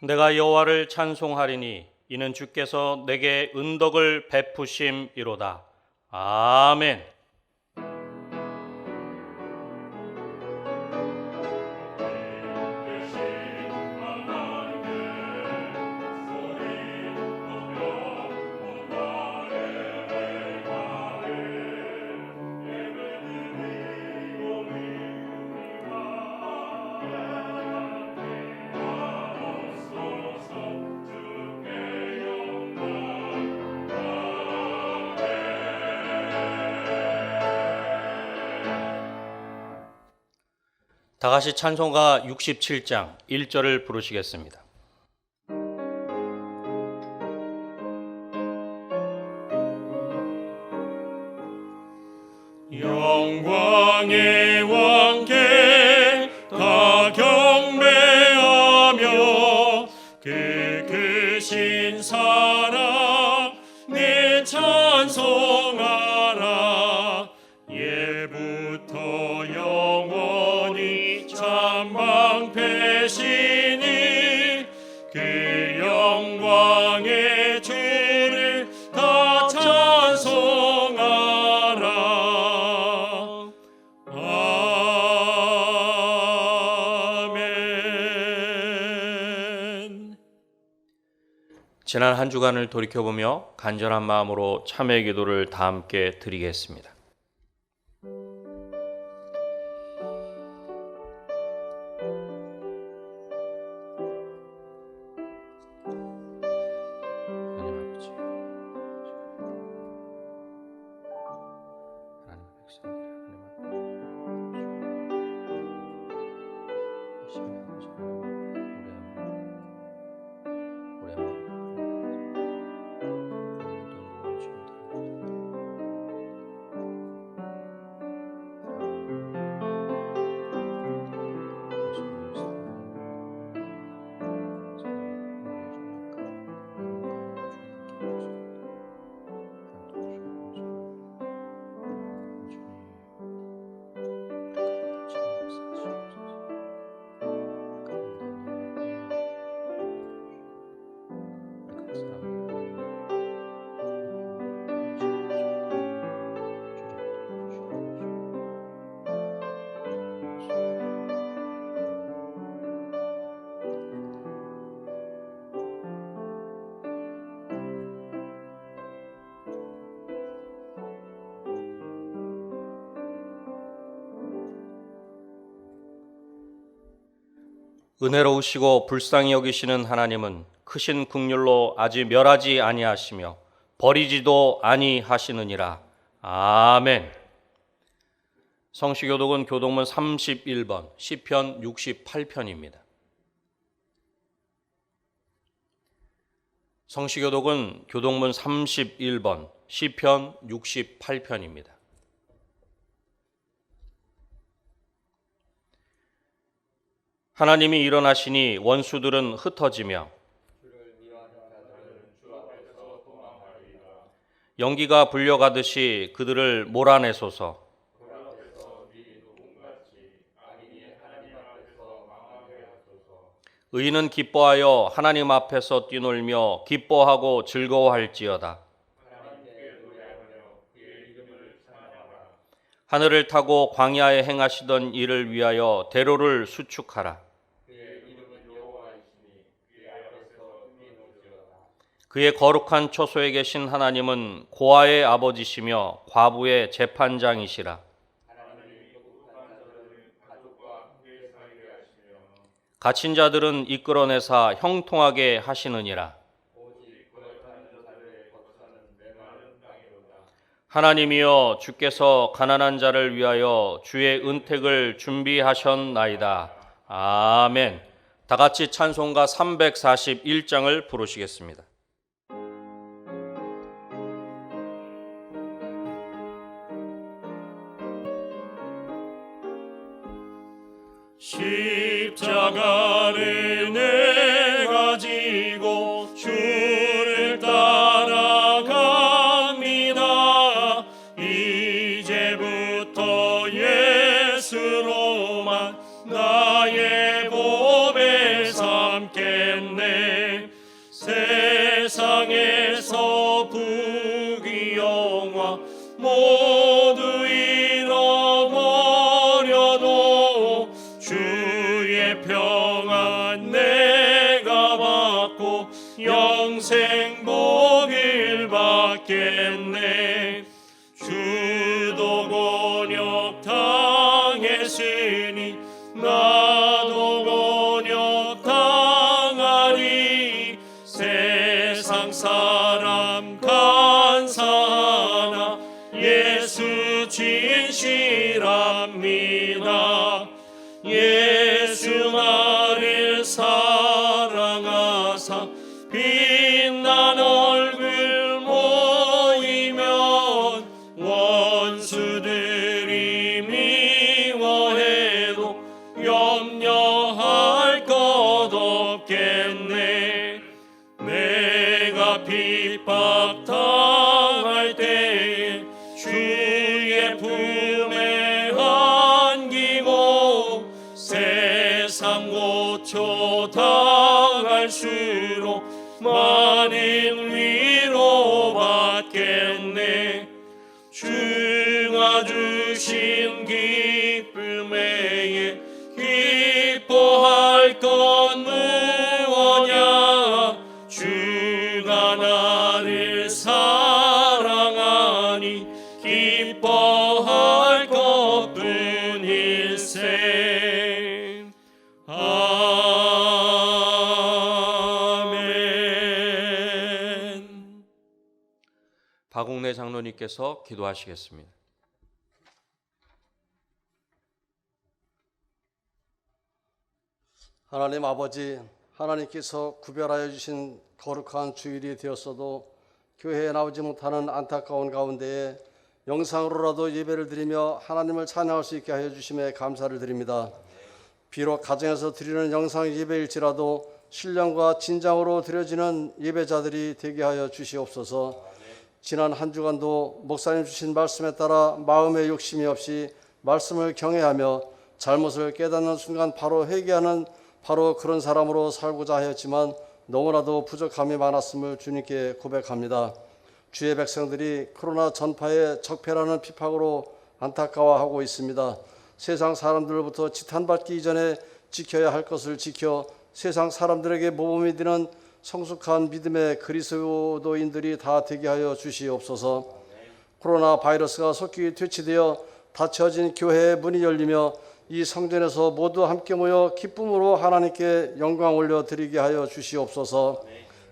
내가 여호와를 찬송하리니 이는 주께서 내게 은덕을 베푸심이로다. 아멘. 다 같이 찬송가 67장 1절을 부르시겠습니다. 영광의 왕께 다 경배하며 그 크신 사랑 내 찬송하라. 예부터 영원히 참방패시니 그 영광의 주를 다 찬송하라. 아멘. 지난 한 주간을 돌이켜보며 간절한 마음으로 참회 기도를 다 함께 드리겠습니다. 은혜로우시고 불쌍히 여기시는 하나님은 크신 긍휼로 아직 멸하지 아니하시며 버리지도 아니하시느니라. 아멘. 성시교독은 교독문 31번, 시편 68편입니다. 성시교독은 교독문 31번, 시편 68편입니다. 하나님이 일어나시니 원수들은 흩어지며 연기가 불려가듯이 그들을 몰아내소서. 의인은 기뻐하여 하나님 앞에서 뛰놀며 기뻐하고 즐거워할지어다. 하늘을 타고 광야에 행하시던 일을 위하여 대로를 수축하라. 그의 거룩한 초소에 계신 하나님은 고아의 아버지시며 과부의 재판장이시라. 갇힌 자들은 이끌어내사 형통하게 하시느니라. 하나님이여, 주께서 가난한 자를 위하여 주의 은택을 준비하셨나이다. 아멘. 다 같이 찬송가 341장을 부르시겠습니다. 십자가를 내가 지고 주를 따라갑니다. 이제부터 예수로만 나의 보배 삼겠네. 평안 내가 받고 영생 복을 받겠네. 주도 곤욕 당했으니 나도 곤욕 당하리. 세상 사람 간사하나 예수 진실합니다. 예수 나를 사랑하사 빛난 얼굴 모이면 원수들이 미워해도 염려할 것 없겠네. 내가 핍박 당할 때에 주의 품에 안기고 세상 고초 당할수록 많은 위로 받겠네. 주가 주신 기쁨 외에 기뻐할 것 무엇냐. 주가 나를 사랑하니 기뻐할 것뿐일세. 아멘. 박웅래 장로님께서 기도하시겠습니다. 하나님 아버지, 하나님께서 구별하여 주신 거룩한 주일이 되었어도 교회에 나오지 못하는 안타까운 가운데에 영상으로라도 예배를 드리며 하나님을 찬양할 수 있게 하여 주심에 감사를 드립니다. 비록 가정에서 드리는 영상 예배일지라도 신령과 진정으로 드려지는 예배자들이 되게 하여 주시옵소서. 지난 한 주간도 목사님 주신 말씀에 따라 마음의 욕심이 없이 말씀을 경외하며 잘못을 깨닫는 순간 바로 회개하는 바로 그런 사람으로 살고자 하였지만 너무나도 부족함이 많았음을 주님께 고백합니다. 주의 백성들이 코로나 전파의 적폐라는 핍박으로 안타까워하고 있습니다. 세상 사람들로부터 지탄받기 이전에 지켜야 할 것을 지켜 세상 사람들에게 모범이 되는 성숙한 믿음의 그리스도인들이 다 되게 하여 주시옵소서. 코로나 바이러스가 속히 퇴치되어 닫혀진 교회의 문이 열리며 이 성전에서 모두 함께 모여 기쁨으로 하나님께 영광 올려드리게 하여 주시옵소서.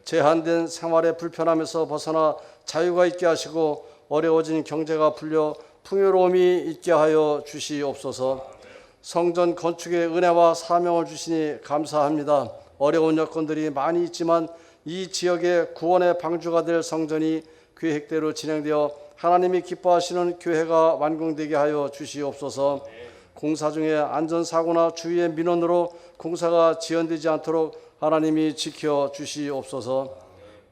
제한된 생활의 불편함에서 벗어나 자유가 있게 하시고 어려워진 경제가 풀려 풍요로움이 있게 하여 주시옵소서. 성전 건축의 은혜와 사명을 주시니 감사합니다. 어려운 여건들이 많이 있지만 이 지역의 구원의 방주가 될 성전이 계획대로 진행되어 하나님이 기뻐하시는 교회가 완공되게 하여 주시옵소서. 공사 중에 안전사고나 주위의 민원으로 공사가 지연되지 않도록 하나님이 지켜 주시옵소서.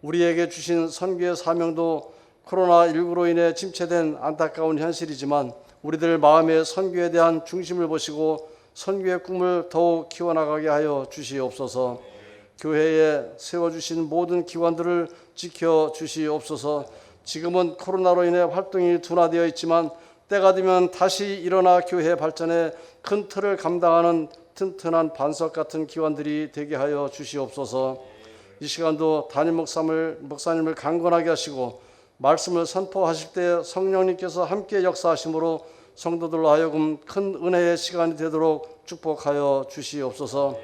우리에게 주신 선교의 사명도 코로나19로 인해 침체된 안타까운 현실이지만 우리들 마음의 선교에 대한 중심을 보시고 선교의 꿈을 더욱 키워나가게 하여 주시옵소서. 교회에 세워주신 모든 기관들을 지켜 주시옵소서. 지금은 코로나로 인해 활동이 둔화되어 있지만 때가 되면 다시 일어나 교회 발전에 큰 틀을 감당하는 튼튼한 반석 같은 기관들이 되게 하여 주시옵소서. 이 시간도 담임 목사님을 강건하게 하시고 말씀을 선포하실 때 성령님께서 함께 역사하심으로 성도들로 하여금 큰 은혜의 시간이 되도록 축복하여 주시옵소서.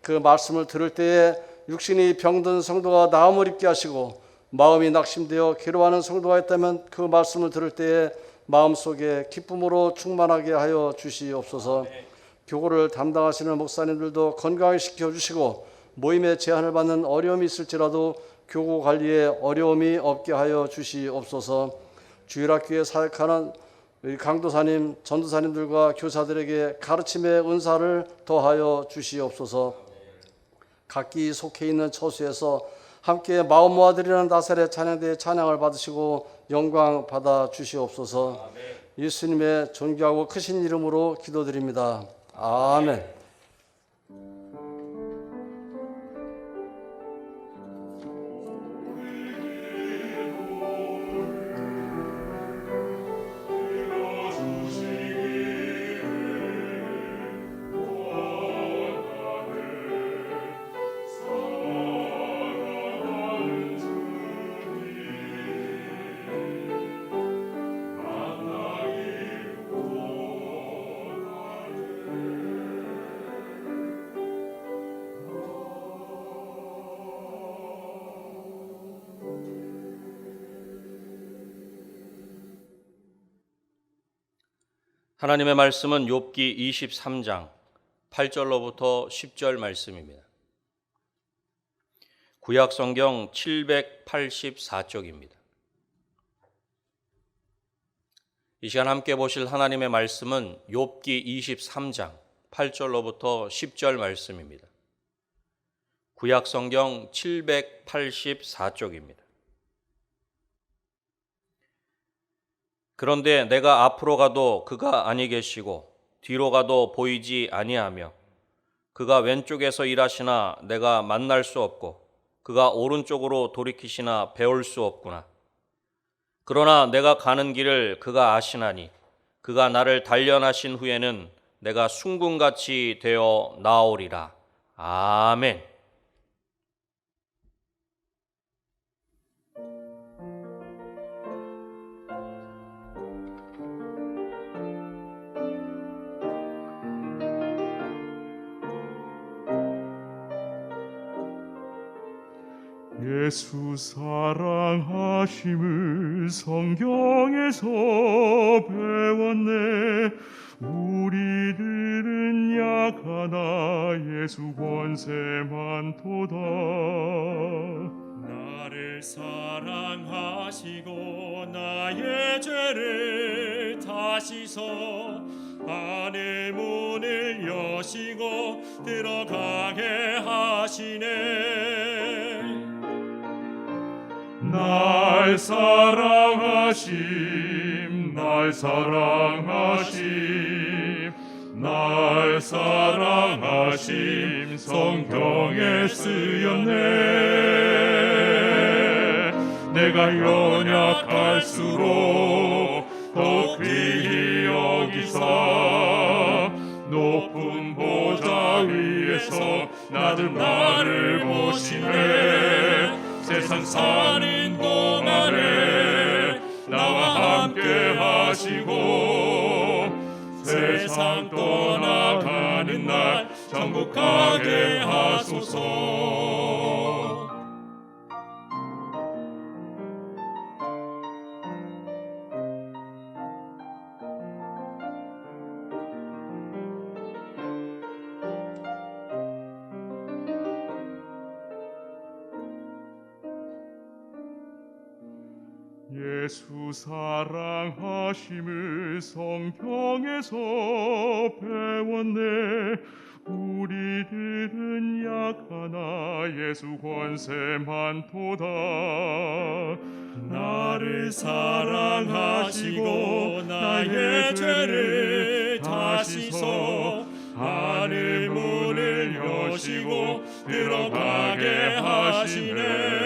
그 말씀을 들을 때에 육신이 병든 성도가 나음을 입게 하시고 마음이 낙심되어 괴로워하는 성도가 있다면 그 말씀을 들을 때에 마음속에 기쁨으로 충만하게 하여 주시옵소서. 교구를 담당하시는 목사님들도 건강히 시켜주시고 모임에 제한을 받는 어려움이 있을지라도 교구 관리에 어려움이 없게 하여 주시옵소서. 주일학교에 사역하는 우리 강도사님, 전도사님들과 교사들에게 가르침의 은사를 더하여 주시옵소서. 각기 속해 있는 처소에서 함께 마음 모아드리는 나사렛 찬양대의 찬양을 받으시고 영광 받아 주시옵소서. 예수님의 존귀하고 크신 이름으로 기도드립니다. 아멘. 하나님의 말씀은 욥기 23장 8절로부터 10절 말씀입니다. 구약 성경 784쪽입니다. 이 시간 함께 보실 하나님의 말씀은 욥기 23장 8절로부터 10절 말씀입니다. 구약 성경 784쪽입니다. 그런데 내가 앞으로 가도 그가 아니 계시고 뒤로 가도 보이지 아니하며 그가 왼쪽에서 일하시나 내가 만날 수 없고 그가 오른쪽으로 돌이키시나 배울 수 없구나. 그러나 내가 가는 길을 그가 아시나니 그가 나를 단련하신 후에는 내가 순금같이 되어 나오리라. 아멘. 예수 사랑하심을 성경에서 배웠네. 우리들은 약하나 예수 권세만 도다. 나를 사랑하시고 나의 죄를 다시서 하늘 문을 여시고 들어가게 하시네. 날 사랑하심, 날 사랑하심, 날 사랑하심 성경에 쓰였네. 내가 연약할수록 더 귀히 여기사 높은 보좌 위에서 낮은 나를 보시네. 세상 사는 동안에 나와 함께 하시고 세상 떠나가는 날 천국 가게 하소서. 예수 사랑하심을 성경에서 배웠네. 우리들은 약하나 예수 권세만 도다. 나를 사랑하시고 나의 죄를 다시서 하늘 문을 여시고 들어가게 하시네.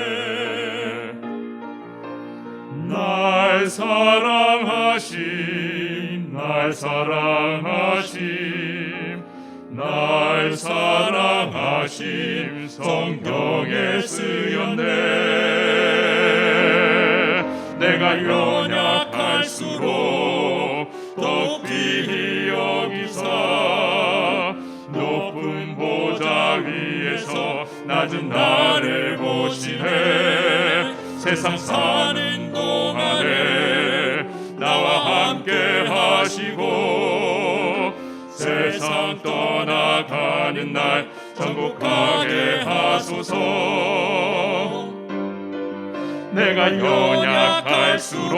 날 사랑하심, 날 사랑하심, 날 사랑하심 성경에 쓰였네. 내가 연약할수록 더 귀히 여기사 높은 보좌 위에서 낮은 나를 보시네. 세상 사는 동안에 나와 함께 하시고 세상 떠나가는 날 천국 가게 하소서. 내가 연약할수록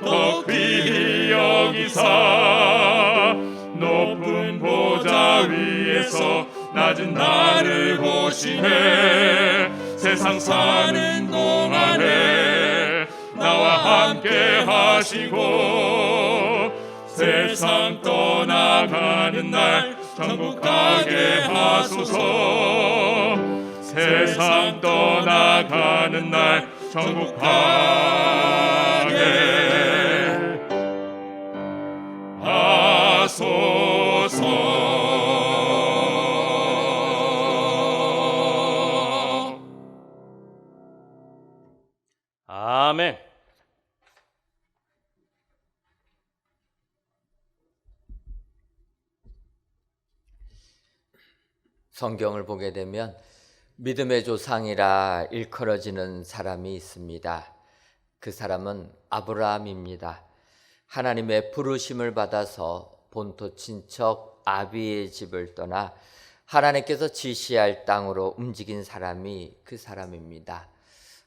더 귀히 여기사 높은 보좌 위에서 낮은 나를 보시네. 세상 사는 동안에 나와 함께 하시고 세상 떠나가는 날 천국 가게 하소서. 세상 떠나가는 날 천국 가게 하소서. 아멘. 성경을 보게 되면 믿음의 조상이라 일컬어지는 사람이 있습니다. 그 사람은 아브라함입니다. 하나님의 부르심을 받아서 본토 친척 아비의 집을 떠나 하나님께서 지시할 땅으로 움직인 사람이 그 사람입니다.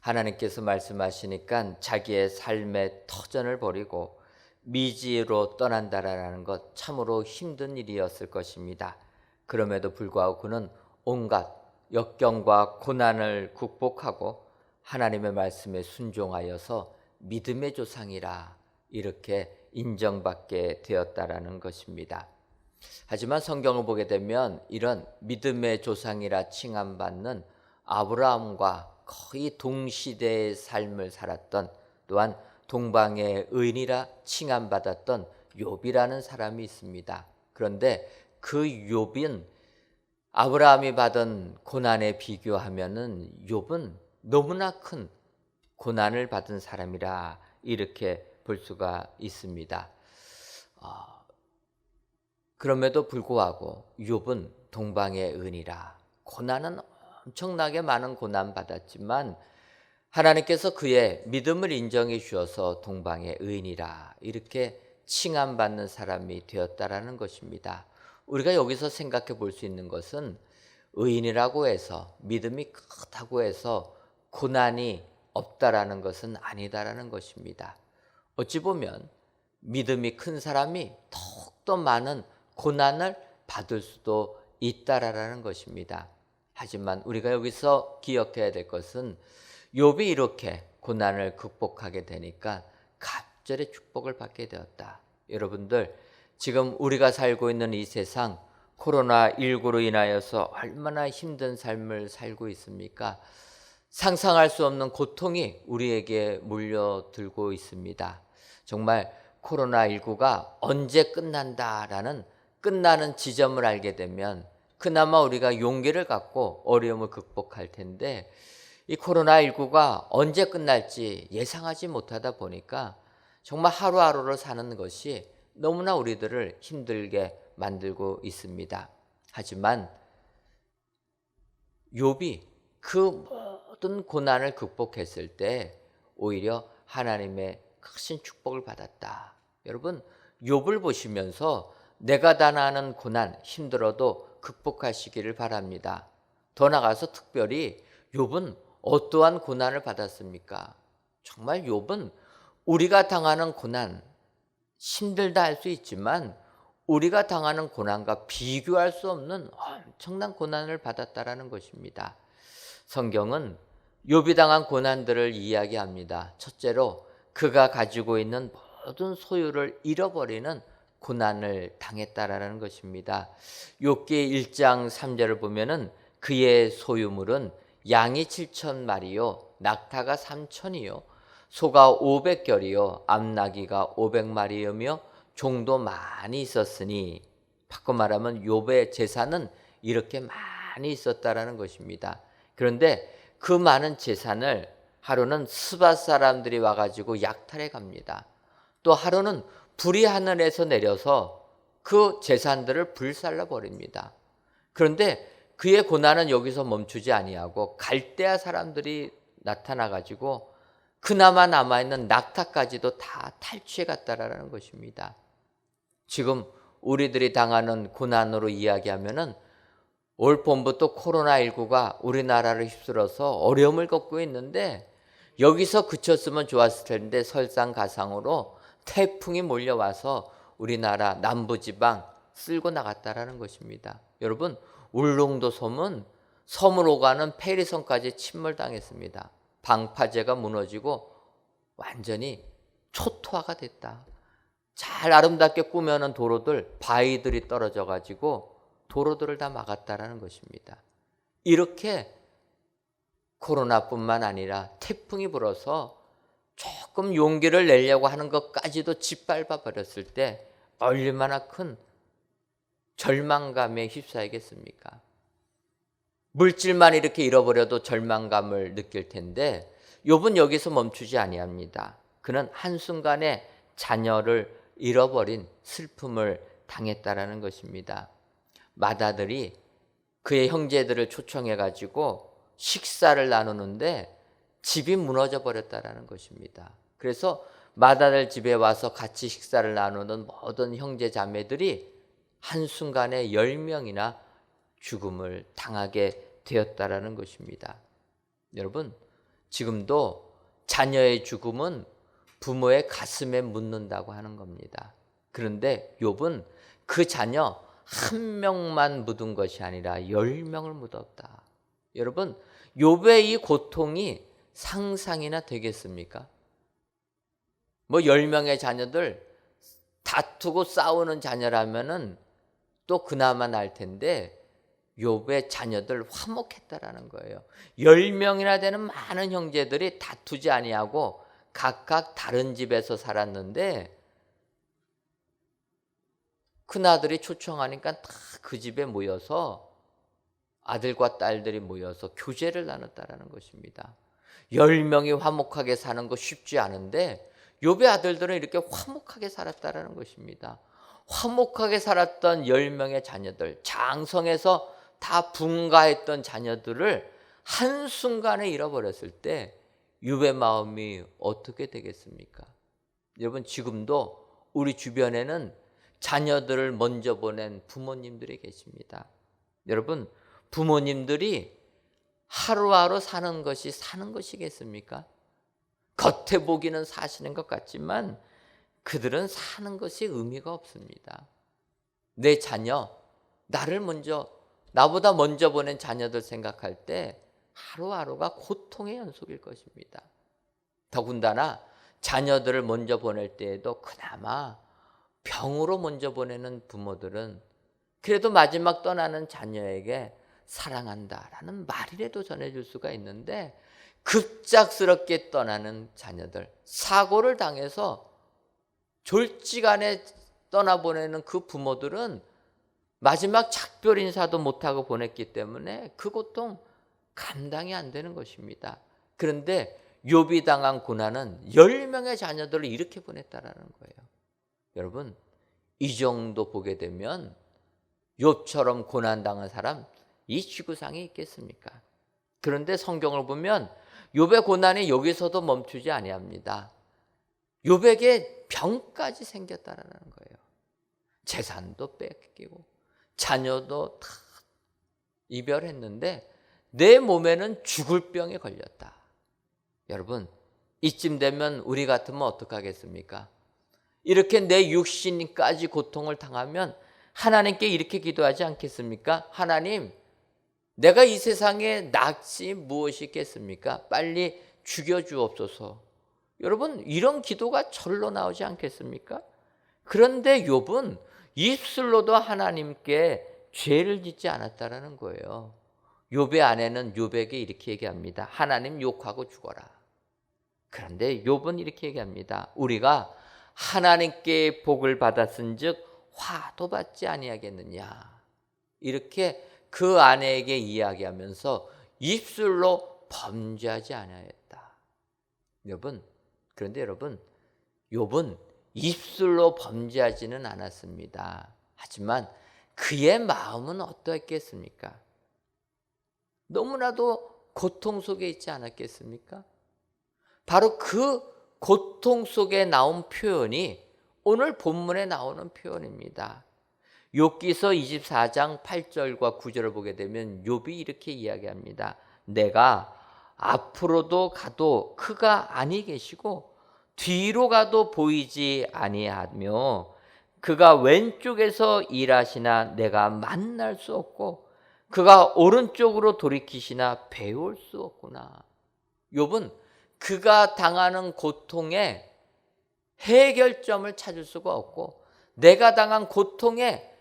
하나님께서 말씀하시니까 자기의 삶의 터전을 버리고 미지로 떠난다라는 것 참으로 힘든 일이었을 것입니다. 그럼에도 불구하고 그는 온갖 역경과 고난을 극복하고 하나님의 말씀에 순종하여서 믿음의 조상이라 이렇게 인정받게 되었다라는 것입니다. 하지만 성경을 보게 되면 이런 믿음의 조상이라 칭함받는 아브라함과 거의 동시대의 삶을 살았던, 또한 동방의 의인이라 칭함받았던 욥이라는 사람이 있습니다. 그런데 그 욥은 아브라함이 받은 고난에 비교하면은 욥은 너무나 큰 고난을 받은 사람이라 이렇게 볼 수가 있습니다. 그럼에도 불구하고 욥은 동방의 은이라 고난은 엄청나게 많은 고난 받았지만 하나님께서 그의 믿음을 인정해 주셔서 동방의 의인이라 이렇게 칭함받는 사람이 되었다라는 것입니다. 우리가 여기서 생각해 볼 수 있는 것은 의인이라고 해서 믿음이 크다고 해서 고난이 없다라는 것은 아니다라는 것입니다. 어찌 보면 믿음이 큰 사람이 더욱더 많은 고난을 받을 수도 있다라는 것입니다. 하지만 우리가 여기서 기억해야 될 것은 욥이 이렇게 고난을 극복하게 되니까 갑절의 축복을 받게 되었다. 여러분들, 지금 우리가 살고 있는 이 세상 코로나19로 인하여서 얼마나 힘든 삶을 살고 있습니까? 상상할 수 없는 고통이 우리에게 몰려들고 있습니다. 정말 코로나19가 언제 끝난다라는 끝나는 지점을 알게 되면 그나마 우리가 용기를 갖고 어려움을 극복할 텐데, 이 코로나19가 언제 끝날지 예상하지 못하다 보니까 정말 하루하루를 사는 것이 너무나 우리들을 힘들게 만들고 있습니다. 하지만 욥이 그 모든 고난을 극복했을 때 오히려 하나님의 크신 축복을 받았다. 여러분, 욥을 보시면서 내가 당하는 고난 힘들어도 극복하시기를 바랍니다. 더 나아가서 특별히 욥은 어떠한 고난을 받았습니까? 정말 욥은 우리가 당하는 고난 힘들다 할 수 있지만 우리가 당하는 고난과 비교할 수 없는 엄청난 고난을 받았다라는 것입니다. 성경은 욥이 당한 고난들을 이야기합니다. 첫째로 그가 가지고 있는 모든 소유를 잃어버리는 고난을 당했다라는 것입니다. 욥기 1장 3절을 보면은 그의 소유물은 양이 7,000마리요 낙타가 3,000이요 소가 500결이요 암나귀가 500마리이며 종도 많이 있었으니, 바꿔 말하면 욥의 재산은 이렇게 많이 있었다라는 것입니다. 그런데 그 많은 재산을 하루는 스밧 사람들이 와가지고 약탈해 갑니다. 또 하루는 불이 하늘에서 내려서 그 재산들을 불살라 버립니다. 그런데 그의 고난은 여기서 멈추지 아니하고 갈대아 사람들이 나타나가지고 그나마 남아있는 낙타까지도 다 탈취해 갔다라는 것입니다. 지금 우리들이 당하는 고난으로 이야기하면은 올 봄부터 코로나19가 우리나라를 휩쓸어서 어려움을 겪고 있는데, 여기서 그쳤으면 좋았을 텐데 설상가상으로 태풍이 몰려와서 우리나라 남부지방 쓸고 나갔다라는 것입니다. 여러분, 울릉도 섬을 오가는 페리섬까지 침몰당했습니다. 방파제가 무너지고 완전히 초토화가 됐다. 잘 아름답게 꾸며놓은 도로들, 바위들이 떨어져 가지고 도로들을 다 막았다라는 것입니다. 이렇게 코로나뿐만 아니라 태풍이 불어서 조금 용기를 내려고 하는 것까지도 짓밟아 버렸을 때 얼마나 큰 절망감에 휩싸이겠습니까? 물질만 이렇게 잃어버려도 절망감을 느낄 텐데 욥은 여기서 멈추지 아니합니다. 그는 한순간에 자녀를 잃어버린 슬픔을 당했다라는 것입니다. 맏아들이 그의 형제들을 초청해 가지고 식사를 나누는데 집이 무너져 버렸다라는 것입니다. 그래서 맏아들 집에 와서 같이 식사를 나누는 모든 형제 자매들이 한순간에 10명이나 죽음을 당하게 되었다라는 것입니다. 여러분, 지금도 자녀의 죽음은 부모의 가슴에 묻는다고 하는 겁니다. 그런데 욥은 그 자녀 한 명만 묻은 것이 아니라 10명을 묻었다. 여러분, 욥의 이 고통이 상상이나 되겠습니까? 뭐 10명의 자녀들 다투고 싸우는 자녀라면은 또 그나마 날 텐데 욥의 자녀들 화목했다라는 거예요. 10명이나 되는 많은 형제들이 다투지 아니하고 각각 다른 집에서 살았는데 큰아들이 초청하니까 다 그 집에 모여서 아들과 딸들이 모여서 교제를 나눴다라는 것입니다. 10명이 화목하게 사는 거 쉽지 않은데 욥의 아들들은 이렇게 화목하게 살았다라는 것입니다. 화목하게 살았던 10명의 자녀들, 장성에서 다 분가했던 자녀들을 한순간에 잃어버렸을 때 욥의 마음이 어떻게 되겠습니까? 여러분, 지금도 우리 주변에는 자녀들을 먼저 보낸 부모님들이 계십니다. 여러분, 부모님들이 하루하루 사는 것이겠습니까? 겉에 보기는 사시는 것 같지만 그들은 사는 것이 의미가 없습니다. 내 자녀, 나보다 먼저 보낸 자녀들 생각할 때 하루하루가 고통의 연속일 것입니다. 더군다나 자녀들을 먼저 보낼 때에도 그나마 병으로 먼저 보내는 부모들은 그래도 마지막 떠나는 자녀에게 사랑한다라는 말이라도 전해줄 수가 있는데 급작스럽게 떠나는 자녀들, 사고를 당해서 졸지간에 떠나보내는 그 부모들은 마지막 작별 인사도 못하고 보냈기 때문에 그 고통 감당이 안 되는 것입니다. 그런데 욥이 당한 고난은 10명의 자녀들을 이렇게 보냈다라는 거예요. 여러분, 이 정도 보게 되면 욥처럼 고난당한 사람 이 지구상에 있겠습니까? 그런데 성경을 보면 욥의 고난이 여기서도 멈추지 아니합니다. 욥에게 병까지 생겼다라는 거예요. 재산도 뺏기고 자녀도 다 이별했는데 내 몸에는 죽을 병이 걸렸다. 여러분, 이쯤 되면 우리 같으면 어떡하겠습니까? 이렇게 내 육신까지 고통을 당하면 하나님께 이렇게 기도하지 않겠습니까? 하나님, 내가 이 세상에 낯이 무엇이 있겠습니까? 빨리 죽여주옵소서. 여러분, 이런 기도가 절로 나오지 않겠습니까? 그런데 욥은 입술로도 하나님께 죄를 짓지 않았다라는 거예요. 욥의 아내는 욥에게 이렇게 얘기합니다. 하나님 욕하고 죽어라. 그런데 욥은 이렇게 얘기합니다. 우리가 하나님께 복을 받았은즉 화도 받지 아니하겠느냐. 이렇게 그 아내에게 이야기하면서 입술로 범죄하지 아니하였다. 그런데 여러분, 욥은 입술로 범죄하지는 않았습니다. 하지만 그의 마음은 어떠했겠습니까? 너무나도 고통 속에 있지 않았겠습니까? 바로 그 고통 속에 나온 표현이 오늘 본문에 나오는 표현입니다. 욥기서 24장 8절과 9절을 보게 되면 욥이 이렇게 이야기합니다. 내가 앞으로도 가도 그가 아니 계시고 뒤로 가도 보이지 아니하며 그가 왼쪽에서 일하시나 내가 만날 수 없고 그가 오른쪽으로 돌이키시나 배울 수 없구나. 욥은 그가 당하는 고통의 해결점을 찾을 수가 없고 내가 당한 고통에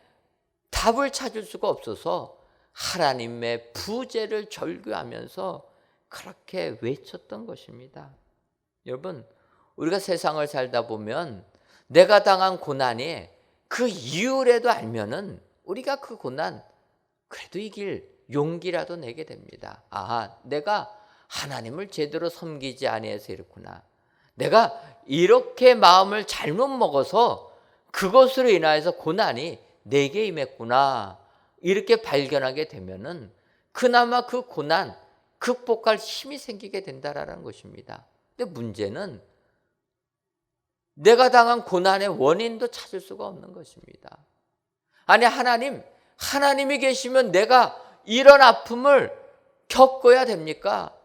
답을 찾을 수가 없어서 하나님의 부재를 절규하면서 그렇게 외쳤던 것입니다. 여러분, 우리가 세상을 살다 보면 내가 당한 고난이 그 이유라도 알면은 우리가 그 고난 그래도 이길 용기라도 내게 됩니다. 아, 내가 하나님을 제대로 섬기지 아니해서 이렇구나. 내가 이렇게 마음을 잘못 먹어서 그것으로 인하여서 고난이 내게 임했구나. 이렇게 발견하게 되면은 그나마 그 고난 극복할 힘이 생기게 된다라는 것입니다. 근데 문제는 내가 당한 고난의 원인도 찾을 수가 없는 것입니다. 아니, 하나님이 계시면 내가 이런 아픔을 겪어야 됩니까?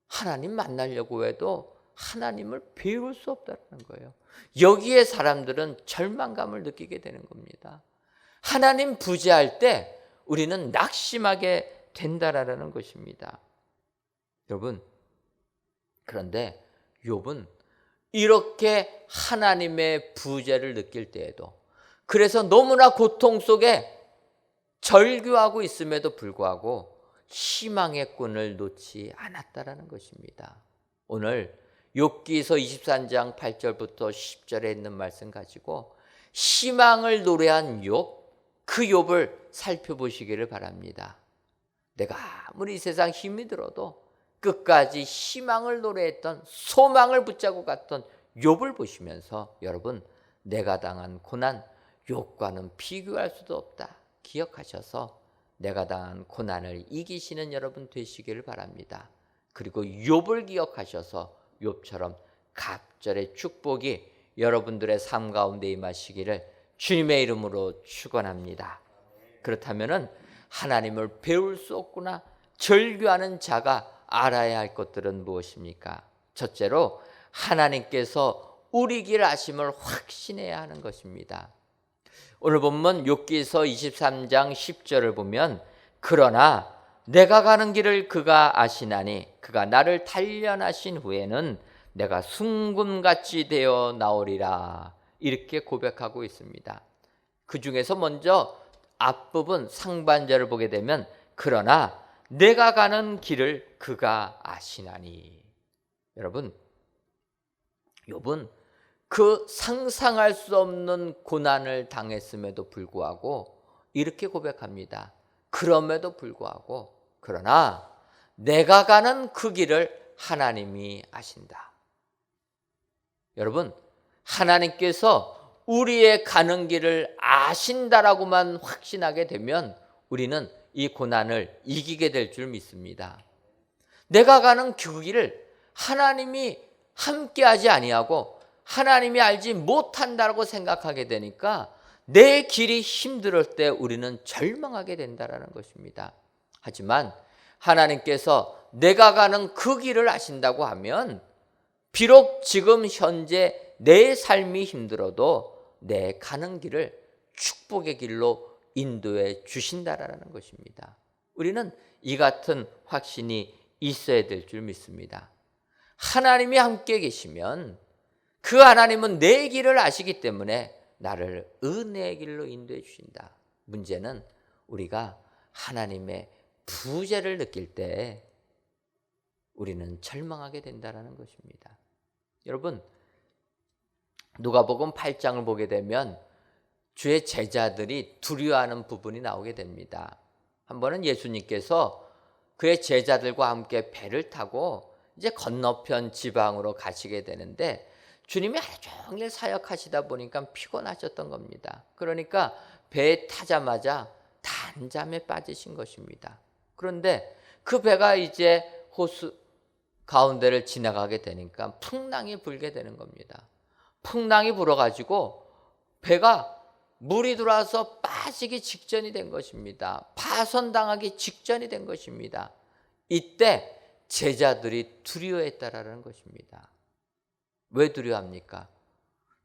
하나님 만나려고 해도 하나님을 배울 수 없다는 거예요. 여기에 사람들은 절망감을 느끼게 되는 겁니다. 하나님 부재할 때 우리는 낙심하게 된다라는 것입니다. 여러분, 그런데 욥은 이렇게 하나님의 부재를 느낄 때에도, 그래서 너무나 고통 속에 절규하고 있음에도 불구하고 희망의 끈을 놓지 않았다라는 것입니다. 오늘 욥기서 23장 8절부터 10절에 있는 말씀 가지고 희망을 노래한 욥, 그 욥을 살펴보시기를 바랍니다. 내가 아무리 이 세상 힘이 들어도 끝까지 희망을 노래했던, 소망을 붙잡고 갔던 욥을 보시면서 여러분, 내가 당한 고난 욥과는 비교할 수도 없다 기억하셔서 내가 당한 고난을 이기시는 여러분 되시기를 바랍니다. 그리고 욥을 기억하셔서 욥처럼 각절의 축복이 여러분들의 삶 가운데 임하시기를 주님의 이름으로 축원합니다. 그렇다면은 하나님을 배울 수 없구나 절규하는 자가 알아야 할 것들은 무엇입니까? 첫째로 하나님께서 우리 길 아심을 확신해야 하는 것입니다. 오늘 본문 욥기서 23장 10절을 보면 그러나 내가 가는 길을 그가 아시나니 그가 나를 단련하신 후에는 내가 순금같이 되어 나오리라, 이렇게 고백하고 있습니다. 그 중에서 먼저 앞부분 상반절을 보게 되면 그러나 내가 가는 길을 그가 아시나니. 여러분, 욥은 그 상상할 수 없는 고난을 당했음에도 불구하고 이렇게 고백합니다. 그럼에도 불구하고 그러나 내가 가는 그 길을 하나님이 아신다. 여러분, 하나님께서 우리의 가는 길을 아신다라고만 확신하게 되면 우리는 이 고난을 이기게 될 줄 믿습니다. 내가 가는 그 길을 하나님이 함께하지 아니하고 하나님이 알지 못한다고 생각하게 되니까 내 길이 힘들 때 우리는 절망하게 된다는 것입니다. 하지만 하나님께서 내가 가는 그 길을 아신다고 하면 비록 지금 현재 내 삶이 힘들어도 내 가는 길을 축복의 길로 인도해 주신다라는 것입니다. 우리는 이 같은 확신이 있어야 될 줄 믿습니다. 하나님이 함께 계시면 그 하나님은 내 길을 아시기 때문에 나를 은혜의 길로 인도해 주신다. 문제는 우리가 하나님의 부재를 느낄 때 우리는 절망하게 된다는 것입니다. 여러분, 누가복음 8장을 보게 되면 주의 제자들이 두려워하는 부분이 나오게 됩니다. 한 번은 예수님께서 그의 제자들과 함께 배를 타고 이제 건너편 지방으로 가시게 되는데 주님이 하루 종일 사역하시다 보니까 피곤하셨던 겁니다. 그러니까 배에 타자마자 단잠에 빠지신 것입니다. 그런데 그 배가 이제 호수 가운데를 지나가게 되니까 풍랑이 불게 되는 겁니다. 풍랑이 불어가지고 배가 물이 들어와서 빠지기 직전이 된 것입니다. 파손당하기 직전이 된 것입니다. 이때 제자들이 두려워했다라는 것입니다. 왜 두려워합니까?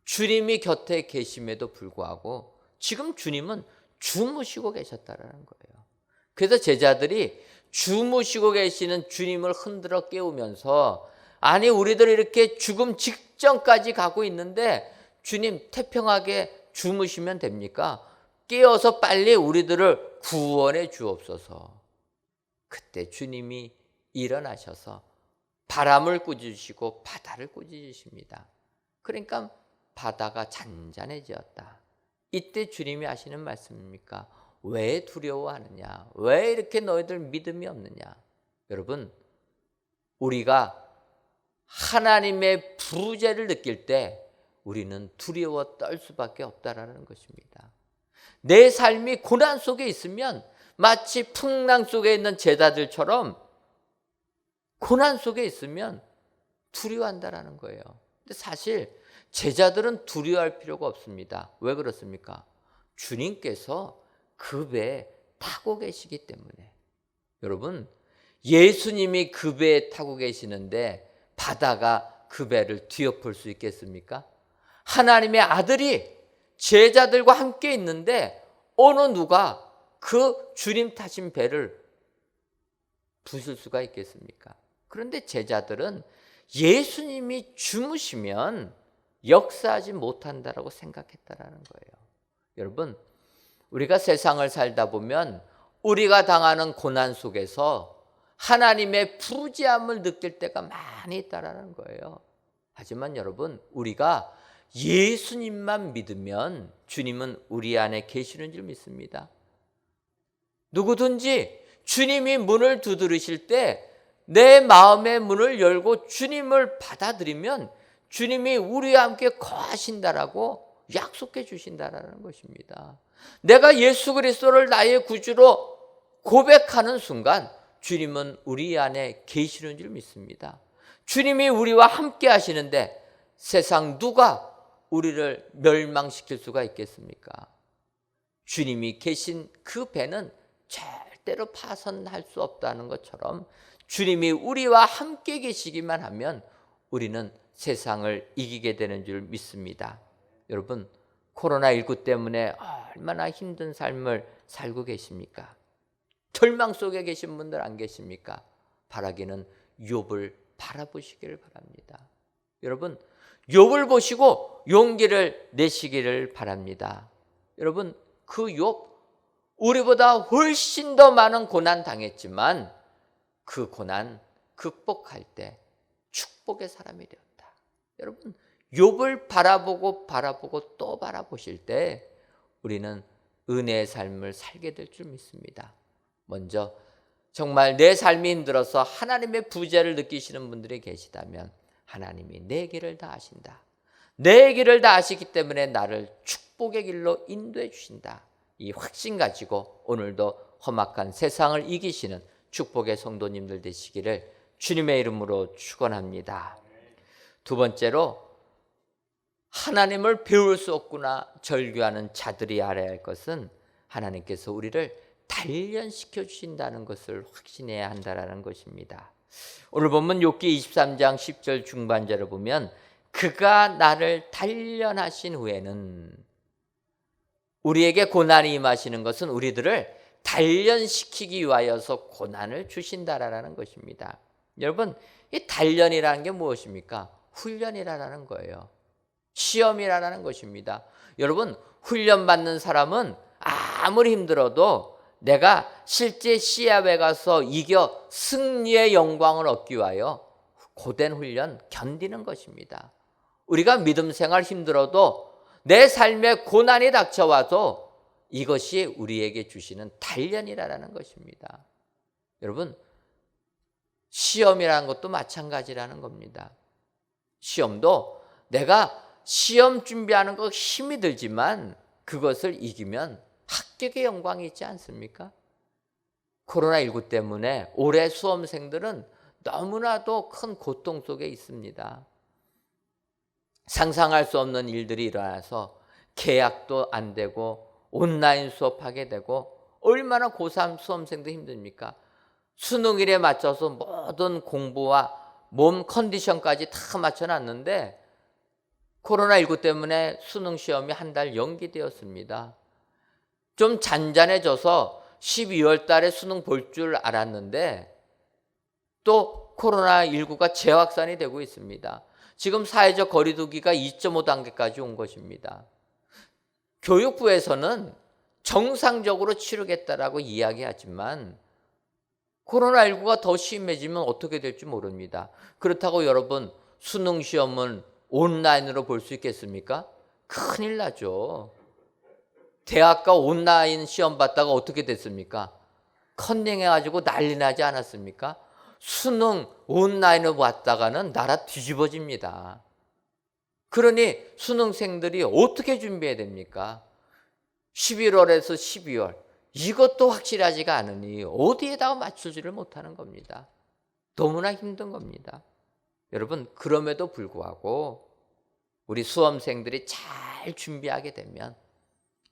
주님이 곁에 계심에도 불구하고 지금 주님은 주무시고 계셨다라는 거예요. 그래서 제자들이 주무시고 계시는 주님을 흔들어 깨우면서 아니 우리들 이렇게 죽음 직전까지 가고 있는데 주님 태평하게 주무시면 됩니까? 깨어서 빨리 우리들을 구원해 주옵소서. 그때 주님이 일어나셔서 바람을 꾸짖으시고 바다를 꾸짖으십니다. 그러니까 바다가 잔잔해졌다. 이때 주님이 하시는 말씀입니까? 왜 두려워하느냐? 왜 이렇게 너희들 믿음이 없느냐? 여러분, 우리가 하나님의 부재를 느낄 때 우리는 두려워 떨 수밖에 없다라는 것입니다. 내 삶이 고난 속에 있으면 마치 풍랑 속에 있는 제자들처럼 고난 속에 있으면 두려워한다라는 거예요. 근데 사실 제자들은 두려워할 필요가 없습니다. 왜 그렇습니까? 주님께서 그 배에 타고 계시기 때문에. 여러분, 예수님이 그 배에 타고 계시는데 바다가 그 배를 뒤엎을 수 있겠습니까? 하나님의 아들이 제자들과 함께 있는데 어느 누가 그 주님 타신 배를 부술 수가 있겠습니까? 그런데 제자들은 예수님이 주무시면 역사하지 못한다라고 생각했다라는 거예요. 여러분, 우리가 세상을 살다 보면 우리가 당하는 고난 속에서 하나님의 부르짖음을 느낄 때가 많이 있다라는 거예요. 하지만 여러분, 우리가 예수님만 믿으면 주님은 우리 안에 계시는 줄 믿습니다. 누구든지 주님이 문을 두드리실 때 내 마음의 문을 열고 주님을 받아들이면 주님이 우리와 함께 거하신다라고 약속해 주신다라는 것입니다. 내가 예수 그리스도를 나의 구주로 고백하는 순간 주님은 우리 안에 계시는 줄 믿습니다. 주님이 우리와 함께 하시는데 세상 누가 우리를 멸망시킬 수가 있겠습니까? 주님이 계신 그 배는 절대로 파손할 수 없다는 것처럼 주님이 우리와 함께 계시기만 하면 우리는 세상을 이기게 되는 줄 믿습니다. 여러분, 코로나19 때문에 얼마나 힘든 삶을 살고 계십니까? 절망 속에 계신 분들 안 계십니까? 바라기는 욥을 바라보시기를 바랍니다. 여러분, 욥을 보시고 용기를 내시기를 바랍니다. 여러분, 그 욥 우리보다 훨씬 더 많은 고난 당했지만 그 고난 극복할 때 축복의 사람이 되었다. 여러분, 욥을 바라보고 또 바라보실 때 우리는 은혜의 삶을 살게 될 줄 믿습니다. 먼저 정말 내 삶이 힘들어서 하나님의 부재를 느끼시는 분들이 계시다면 하나님이 내 길을 다 아신다. 내 길을 다 아시기 때문에 나를 축복의 길로 인도해 주신다. 이 확신 가지고 오늘도 험악한 세상을 이기시는 축복의 성도님들 되시기를 주님의 이름으로 축원합니다. 두 번째로 하나님을 배울 수 없구나 절규하는 자들이 알아야 할 것은 하나님께서 우리를 단련시켜 주신다는 것을 확신해야 한다는 것입니다. 오늘 보면 욥기 23장 10절 중반절을 보면 그가 나를 단련하신 후에는, 우리에게 고난이 임하시는 것은 우리들을 단련시키기 위하여서 고난을 주신다라는 것입니다. 여러분, 이 단련이라는 게 무엇입니까? 훈련이라는 거예요. 시험이라는 것입니다. 여러분, 훈련받는 사람은 아무리 힘들어도 내가 실제 시합에 가서 이겨 승리의 영광을 얻기 위하여 고된 훈련 견디는 것입니다. 우리가 믿음 생활 힘들어도 내 삶에 고난이 닥쳐와도 이것이 우리에게 주시는 단련이라는 것입니다. 여러분, 시험이라는 것도 마찬가지라는 겁니다. 시험도 내가 시험 준비하는 거 힘이 들지만 그것을 이기면 합격의 영광이 있지 않습니까? 코로나19 때문에 올해 수험생들은 너무나도 큰 고통 속에 있습니다. 상상할 수 없는 일들이 일어나서 계약도 안 되고 온라인 수업하게 되고 얼마나 고3 수험생도 힘듭니까? 수능일에 맞춰서 모든 공부와 몸 컨디션까지 다 맞춰놨는데 코로나19 때문에 수능 시험이 한 달 연기되었습니다. 좀 잔잔해져서 12월 달에 수능 볼 줄 알았는데 또 코로나19가 재확산이 되고 있습니다. 지금 사회적 거리두기가 2.5 단계까지 온 것입니다. 교육부에서는 정상적으로 치르겠다라고 이야기하지만 코로나19가 더 심해지면 어떻게 될지 모릅니다. 그렇다고 여러분, 수능 시험은 온라인으로 볼 수 있겠습니까? 큰일 나죠. 대학가 온라인 시험 봤다가 어떻게 됐습니까? 컨닝해가지고 난리 나지 않았습니까? 수능 온라인으로 봤다가는 나라 뒤집어집니다. 그러니 수능생들이 어떻게 준비해야 됩니까? 11월에서 12월 이것도 확실하지가 않으니 어디에다가 맞추지를 못하는 겁니다. 너무나 힘든 겁니다. 여러분, 그럼에도 불구하고 우리 수험생들이 잘 준비하게 되면,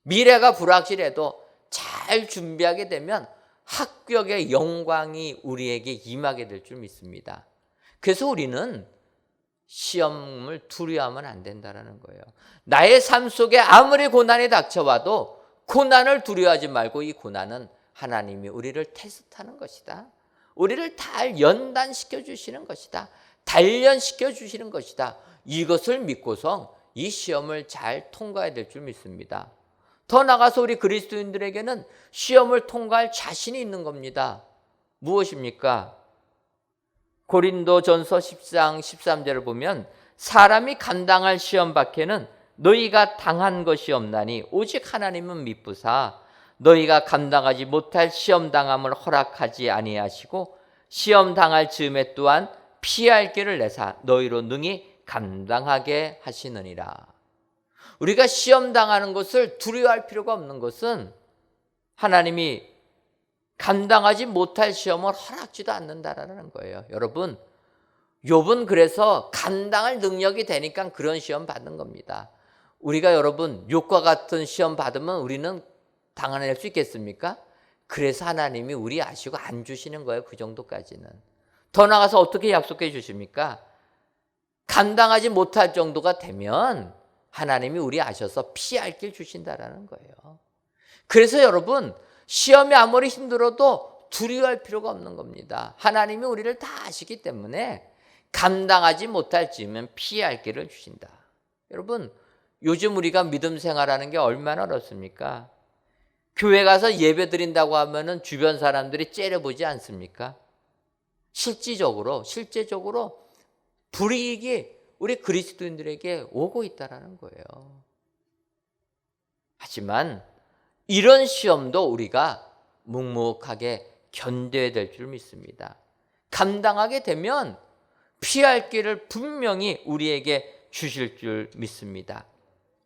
미래가 불확실해도 잘 준비하게 되면 합격의 영광이 우리에게 임하게 될 줄 믿습니다. 그래서 우리는 시험을 두려워하면 안 된다는 거예요. 나의 삶 속에 아무리 고난이 닥쳐와도 고난을 두려워하지 말고, 이 고난은 하나님이 우리를 테스트하는 것이다. 우리를 잘 연단시켜 주시는 것이다. 단련시켜 주시는 것이다. 이것을 믿고서 이 시험을 잘 통과해야 될 줄 믿습니다. 더 나아가서 우리 그리스도인들에게는 시험을 통과할 자신이 있는 겁니다. 무엇입니까? 고린도전서 10장 13절을 보면, 사람이 감당할 시험 밖에는 너희가 당한 것이 없나니 오직 하나님은 미쁘사 너희가 감당하지 못할 시험 당함을 허락하지 아니하시고 시험 당할 즈음에 또한 피할 길을 내사 너희로 능히 감당하게 하시느니라. 우리가 시험 당하는 것을 두려워할 필요가 없는 것은 하나님이 감당하지 못할 시험을 허락지도 않는다라는 거예요. 여러분, 욥은 그래서 감당할 능력이 되니까 그런 시험 받는 겁니다. 우리가 여러분 욥과 같은 시험 받으면 우리는 당해낼 수 있겠습니까? 그래서 하나님이 우리 아시고 안 주시는 거예요. 그 정도까지는. 더 나아가서 어떻게 약속해 주십니까? 감당하지 못할 정도가 되면 하나님이 우리 아셔서 피할 길 주신다라는 거예요. 그래서 여러분, 시험이 아무리 힘들어도 두려워할 필요가 없는 겁니다. 하나님이 우리를 다 아시기 때문에 감당하지 못할 즈음엔 피할 길을 주신다. 여러분, 요즘 우리가 믿음 생활하는 게 얼마나 어렵습니까? 교회 가서 예배 드린다고 하면은 주변 사람들이 째려보지 않습니까? 실제적으로 불이익이 우리 그리스도인들에게 오고 있다는 거예요. 하지만 이런 시험도 우리가 묵묵하게 견뎌야 될 줄 믿습니다. 감당하게 되면 피할 길을 분명히 우리에게 주실 줄 믿습니다.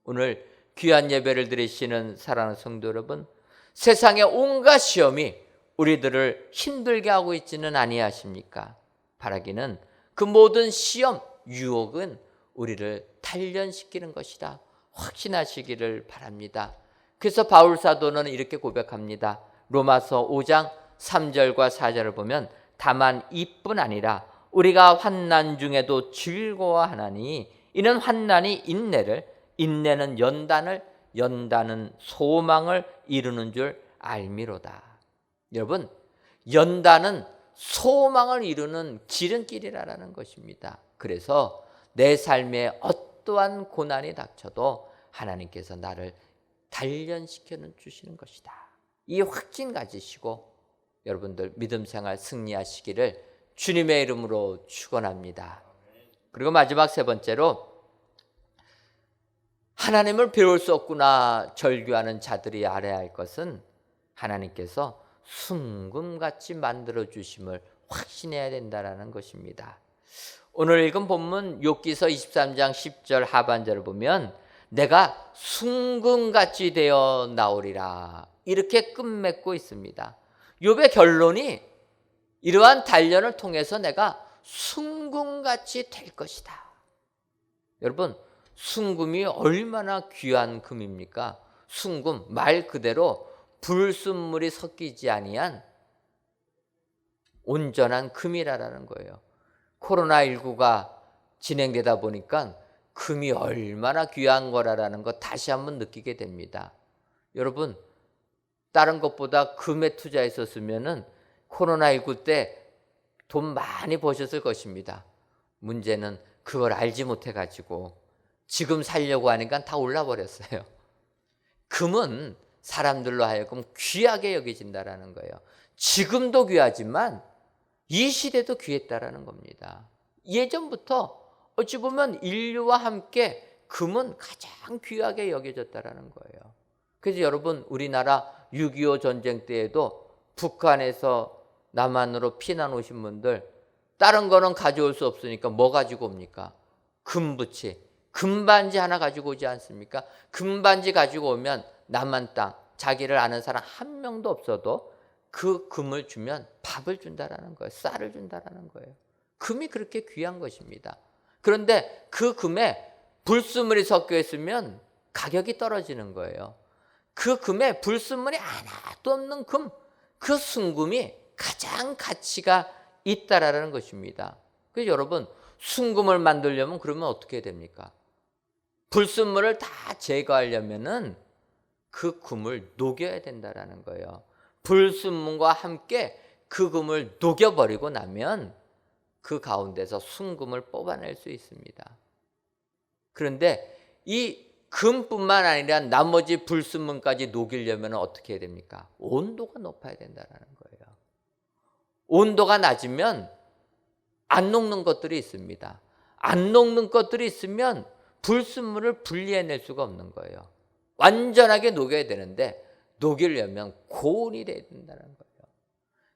오늘 귀한 예배를 드리시는 사랑하는 성도 여러분, 세상의 온갖 시험이 우리들을 힘들게 하고 있지는 아니하십니까? 바라기는 그 모든 시험, 유혹은 우리를 단련시키는 것이다. 확신하시기를 바랍니다. 그래서 바울 사도는 이렇게 고백합니다. 로마서 5장 3절과 4절을 보면, 다만 이뿐 아니라 우리가 환난 중에도 즐거워하나니 이는 환난이 인내를, 인내는 연단을, 연단은 소망을 이루는 줄 알미로다. 여러분, 연단은 소망을 이루는 지름길이라는 것입니다. 그래서 내 삶에 어떠한 고난이 닥쳐도 하나님께서 나를 단련시켜 주시는 것이다. 이 확신 가지시고 여러분들 믿음 생활 승리하시기를 주님의 이름으로 축원합니다. 그리고 마지막 세 번째로, 하나님을 배울 수 없구나 절규하는 자들이 알아야 할 것은 하나님께서 순금같이 만들어 주심을 확신해야 된다는 것입니다. 오늘 읽은 본문 욥기서 23장 10절 하반절을 보면, 내가 순금같이 되어 나오리라 이렇게 끝맺고 있습니다. 욥의 결론이 이러한 단련을 통해서 내가 순금같이 될 것이다. 여러분, 순금이 얼마나 귀한 금입니까? 순금, 말 그대로 불순물이 섞이지 아니한 온전한 금이라는 거예요. 코로나19가 진행되다 보니까 금이 얼마나 귀한 거라는 거 다시 한번 느끼게 됩니다. 여러분, 다른 것보다 금에 투자했었으면은 코로나19 때 돈 많이 버셨을 것입니다. 문제는 그걸 알지 못해가지고 지금 살려고 하니까 다 올라버렸어요. 금은 사람들로 하여금 귀하게 여겨진다는 거예요. 지금도 귀하지만 이 시대도 귀했다라는 겁니다. 예전부터 어찌 보면 인류와 함께 금은 가장 귀하게 여겨졌다라는 거예요. 그래서 여러분, 우리나라 6.25 전쟁 때에도 북한에서 남한으로 피난 오신 분들, 다른 거는 가져올 수 없으니까 뭐 가지고 옵니까? 금부치, 금반지 하나 가지고 오지 않습니까? 금반지 가지고 오면 남한 땅, 자기를 아는 사람 한 명도 없어도 그 금을 주면 밥을 준다라는 거예요. 쌀을 준다라는 거예요. 금이 그렇게 귀한 것입니다. 그런데 그 금에 불순물이 섞여 있으면 가격이 떨어지는 거예요. 그 금에 불순물이 하나도 없는 금, 그 순금이 가장 가치가 있다라는 것입니다. 그래서 여러분, 순금을 만들려면 그러면 어떻게 됩니까? 불순물을 다 제거하려면은 그 금을 녹여야 된다라는 거예요. 불순물과 함께 그 금을 녹여버리고 나면 그 가운데서 순금을 뽑아낼 수 있습니다. 그런데 이 금뿐만 아니라 나머지 불순물까지 녹이려면 어떻게 해야 됩니까? 온도가 높아야 된다는 거예요. 온도가 낮으면 안 녹는 것들이 있습니다. 안 녹는 것들이 있으면 불순물을 분리해낼 수가 없는 거예요. 완전하게 녹여야 되는데 녹이려면 고온이 돼야 된다는 거예요.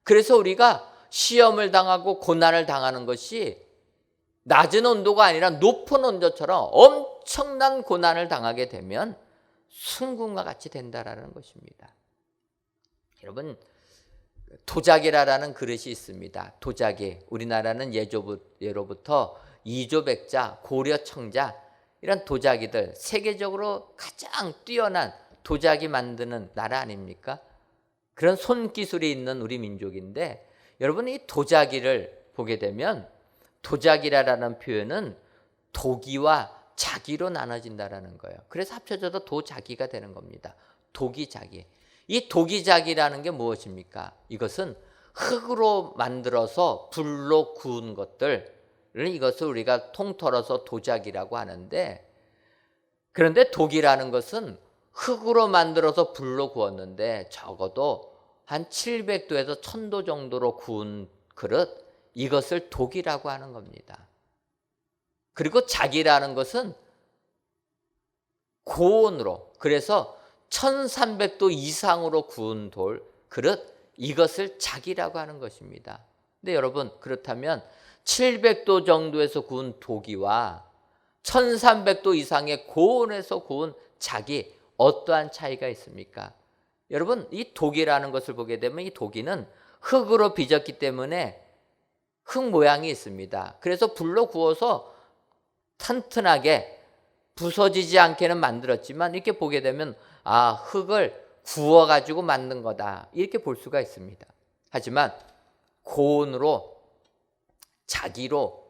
그래서 우리가 시험을 당하고 고난을 당하는 것이 낮은 온도가 아니라 높은 온도처럼 엄청난 고난을 당하게 되면 순금과 같이 된다라는 것입니다. 여러분, 도자기라는 그릇이 있습니다. 도자기, 우리나라는 예로부터 이조백자, 고려청자 이런 도자기들, 세계적으로 가장 뛰어난 도자기 만드는 나라 아닙니까? 그런 손기술이 있는 우리 민족인데, 여러분, 이 도자기를 보게 되면 도자기라는 표현은 도기와 자기로 나눠진다라는 거예요. 그래서 합쳐져도 도자기가 되는 겁니다. 도기자기. 이 도기자기라는 게 무엇입니까? 이것은 흙으로 만들어서 불로 구운 것들을, 이것을 우리가 통틀어서 도자기라고 하는데, 그런데 도기라는 것은 흙으로 만들어서 불로 구웠는데 적어도 한 700도에서 1000도 정도로 구운 그릇, 이것을 도기라고 하는 겁니다. 그리고 자기라는 것은 고온으로, 그래서 1300도 이상으로 구운 돌, 그릇, 이것을 자기라고 하는 것입니다. 근데 여러분, 그렇다면 700도 정도에서 구운 도기와 1300도 이상의 고온에서 구운 자기, 어떠한 차이가 있습니까? 여러분, 이 도기라는 것을 보게 되면 이 도기는 흙으로 빚었기 때문에 흙 모양이 있습니다. 그래서 불로 구워서 튼튼하게 부서지지 않게는 만들었지만, 이렇게 보게 되면 아, 흙을 구워가지고 만든 거다, 이렇게 볼 수가 있습니다. 하지만 고온으로 자기로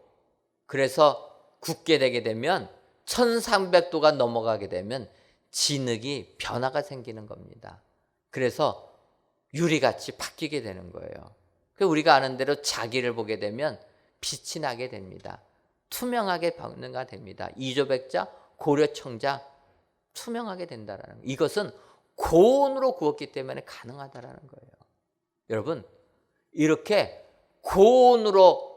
그래서 굳게 되게 되면 1300도가 넘어가게 되면 진흙이 변화가 생기는 겁니다. 그래서 유리같이 바뀌게 되는 거예요. 우리가 아는 대로 자기를 보게 되면 빛이 나게 됩니다. 투명하게 변화가 됩니다. 이조백자, 고려청자, 투명하게 된다는 거예요. 이것은 고온으로 구웠기 때문에 가능하다는 거예요. 여러분, 이렇게 고온으로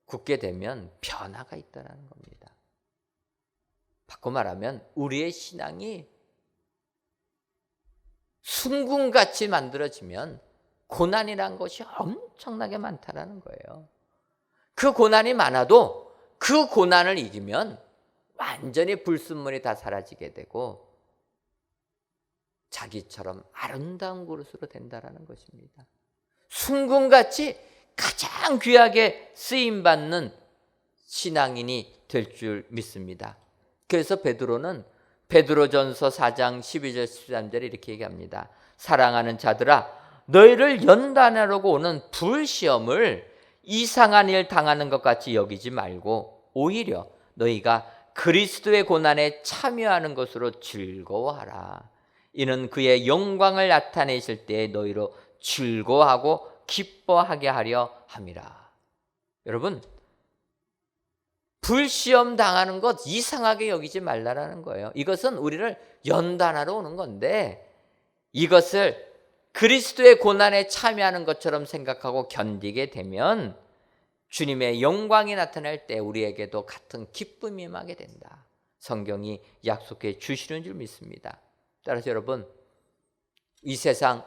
굽게 되면 변화가 있다는 겁니다. 바꿔 말하면 우리의 신앙이 순금같이 만들어지면 고난이란 것이 엄청나게 많다는 거예요. 그 고난이 많아도 그 고난을 이기면 완전히 불순물이 다 사라지게 되고 자기처럼 아름다운 그릇으로 된다는 것입니다. 순금같이 가장 귀하게 쓰임받는 신앙인이 될 줄 믿습니다. 그래서 베드로는 베드로전서 4장 12절 13절에 이렇게 얘기합니다. 사랑하는 자들아, 너희를 연단하려고 오는 불시험을 이상한 일 당하는 것 같이 여기지 말고 오히려 너희가 그리스도의 고난에 참여하는 것으로 즐거워하라. 이는 그의 영광을 나타내실 때에 너희로 즐거워하고 기뻐하게 하려 함이라. 여러분, 불시험 당하는 것 이상하게 여기지 말라라는 거예요. 이것은 우리를 연단하러 오는 건데, 이것을 그리스도의 고난에 참여하는 것처럼 생각하고 견디게 되면 주님의 영광이 나타날 때 우리에게도 같은 기쁨이 임하게 된다. 성경이 약속해 주시는 줄 믿습니다. 따라서 여러분, 이 세상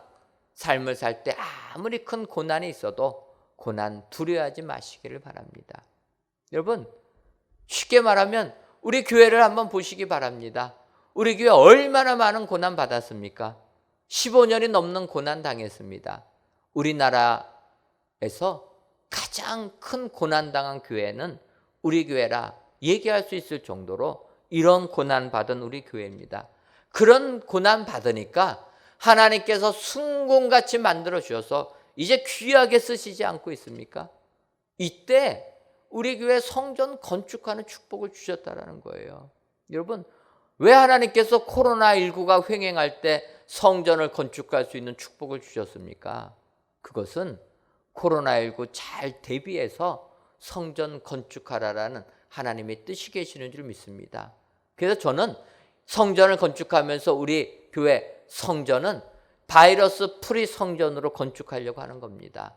삶을 살 때 아무리 큰 고난이 있어도 고난 두려워하지 마시기를 바랍니다. 여러분, 쉽게 말하면 우리 교회를 한번 보시기 바랍니다. 우리 교회 얼마나 많은 고난 받았습니까? 15년이 넘는 고난 당했습니다. 우리나라에서 가장 큰 고난 당한 교회는 우리 교회라 얘기할 수 있을 정도로 이런 고난받은 우리 교회입니다. 그런 고난받으니까 하나님께서 순금같이 만들어 주셔서 이제 귀하게 쓰시지 않고 있습니까? 이때 우리 교회 성전 건축하는 축복을 주셨다라는 거예요. 여러분, 왜 하나님께서 코로나19가 횡행할 때 성전을 건축할 수 있는 축복을 주셨습니까? 그것은 코로나19 잘 대비해서 성전 건축하라라는 하나님의 뜻이 계시는 줄 믿습니다. 그래서 저는 성전을 건축하면서 우리 교회 성전은 바이러스 프리 성전으로 건축하려고 하는 겁니다.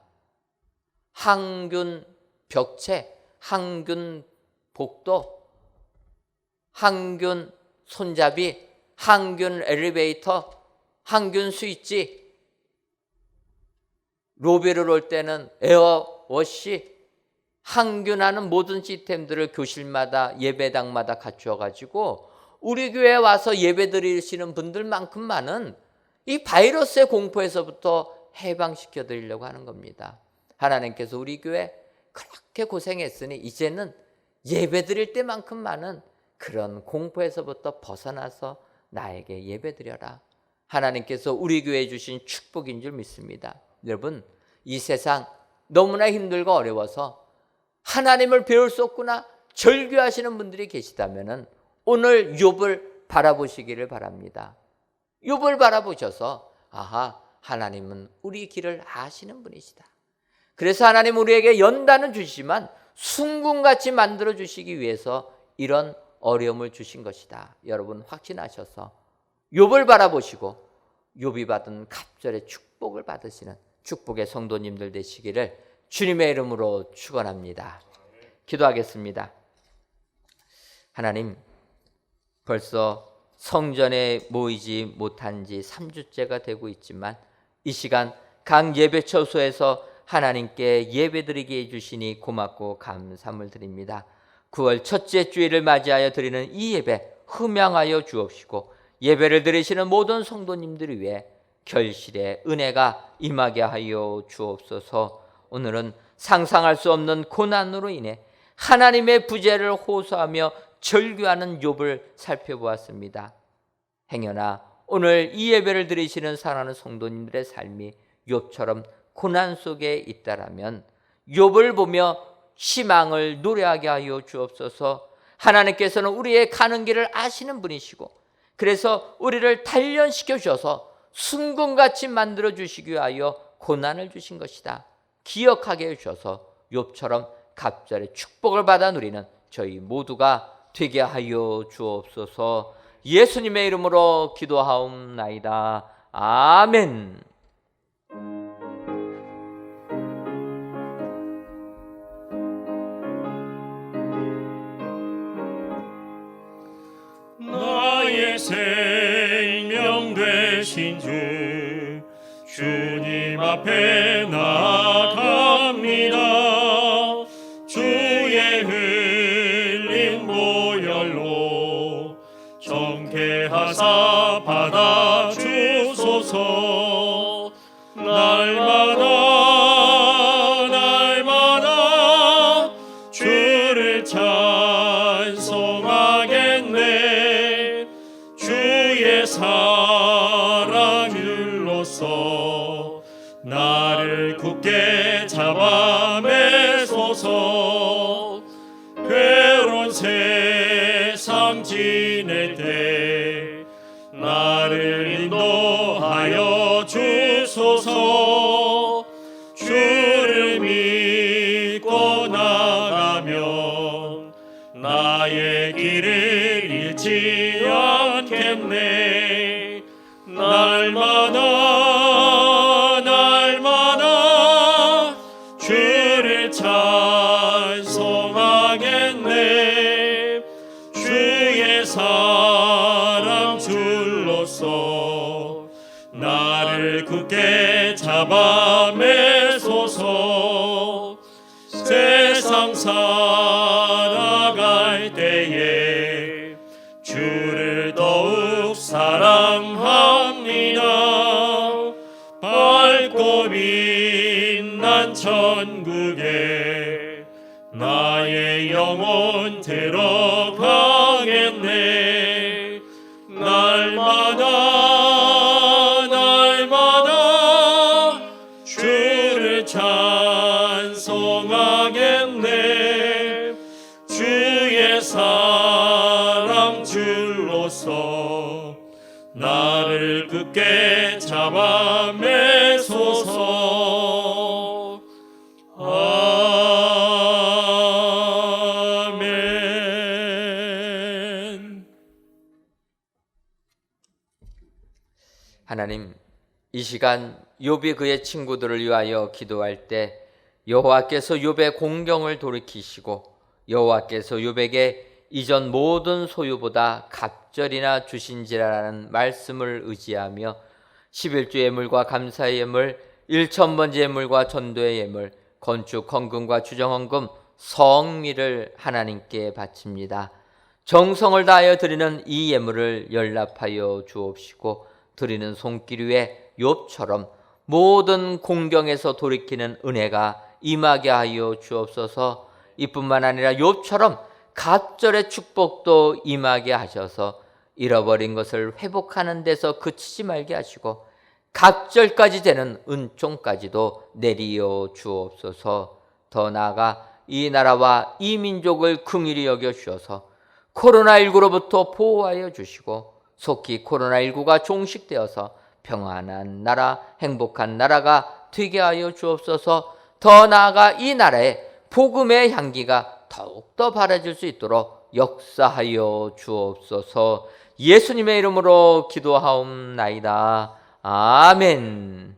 항균 벽체, 항균 복도, 항균 손잡이, 항균 엘리베이터, 항균 스위치, 로비를 올 때는 에어워시, 항균하는 모든 시스템들을 교실마다 예배당마다 갖추어가지고 우리 교회에 와서 예배 드리시는 분들만큼만은 이 바이러스의 공포에서부터 해방시켜 드리려고 하는 겁니다. 하나님께서 우리 교회 그렇게 고생했으니 이제는 예배 드릴 때만큼만은 그런 공포에서부터 벗어나서 나에게 예배 드려라. 하나님께서 우리 교회에 주신 축복인 줄 믿습니다. 여러분, 이 세상 너무나 힘들고 어려워서 하나님을 배울 수 없구나 절규하시는 분들이 계시다면 오늘 욥을 바라보시기를 바랍니다. 욥을 바라보셔서 아하, 하나님은 우리 길을 아시는 분이시다. 그래서 하나님 우리에게 연단은 주시지만 순금같이 만들어 주시기 위해서 이런 어려움을 주신 것이다. 여러분 확신하셔서 욥을 바라보시고 욥이 받은 갑절의 축복을 받으시는 축복의 성도님들 되시기를 주님의 이름으로 축원합니다. 기도하겠습니다. 하나님, 벌써 성전에 모이지 못한 지 3주째가 되고 있지만 이 시간 각 예배처소에서 하나님께 예배드리게 해주시니 고맙고 감사함을 드립니다. 9월 첫째 주일을 맞이하여 드리는 이 예배 흠양하여 주옵시고 예배를 드리시는 모든 성도님들을 위해 결실의 은혜가 임하게 하여 주옵소서. 오늘은 상상할 수 없는 고난으로 인해 하나님의 부재를 호소하며 절규하는 욥을 살펴보았습니다. 행여나 오늘 이 예배를 드리시는 사랑하는 성도님들의 삶이 욥처럼 고난 속에 있다라면 욥을 보며 희망을 노래하게 하여 주옵소서. 하나님께서는 우리의 가는 길을 아시는 분이시고 그래서 우리를 단련시켜 주셔서 순금같이 만들어 주시기 위하여 고난을 주신 것이다. 기억하게 해주셔서 욥처럼 갑절의 축복을 받아 누리는 저희 모두가 되게 하여 주옵소서. 예수님의 이름으로 기도하옵나이다. 아멘. 나의 생명 되신 주 주님 앞에 나아갑니다. 주의 흘린 보혈로 정케하사 받아주소서. 날마다 주를 찬송하겠네. 주의 사랑으로서 나를 굳게 잡아 매소서. 괴로운 세상 지낼 때 나를 인도하여 주소서. 주를 믿고 나가면 나의 길을 잃지 않겠네. 날마다 주를 찬송하겠네. 주의 사랑 줄로서 나를 굳게 잡아 매소서. 세상 살아갈 때에 주를 더욱 사랑합니다. 밝고 빛난 천국에 나의 영혼 들어가겠네. 굳게 잡아 매소서. 아멘. 하나님, 이 시간 욥이 그의 친구들을 위하여 기도할 때 여호와께서 욥의 공경을 돌이키시고 여호와께서 욥에게 이전 모든 소유보다 갑절이나 주신지라라는 말씀을 의지하며 11주 예물과 감사의 예물, 1천번째 예물과 전도의 예물, 건축 헌금과 주정 헌금, 성미를 하나님께 바칩니다. 정성을 다하여 드리는 이 예물을 연락하여 주옵시고 드리는 손길 위에 욥처럼 모든 공경에서 돌이키는 은혜가 임하게 하여 주옵소서. 이뿐만 아니라 욥처럼 갑절의 축복도 임하게 하셔서 잃어버린 것을 회복하는 데서 그치지 말게 하시고 갑절까지 되는 은총까지도 내리어 주옵소서. 더 나아가 이 나라와 이 민족을 긍휼히 여겨 주셔서 코로나19로부터 보호하여 주시고 속히 코로나19가 종식되어서 평안한 나라, 행복한 나라가 되게 하여 주옵소서. 더 나아가 이 나라에 복음의 향기가 더욱더 바라질 수 있도록 역사하여 주옵소서. 예수님의 이름으로 기도하옵나이다. 아멘.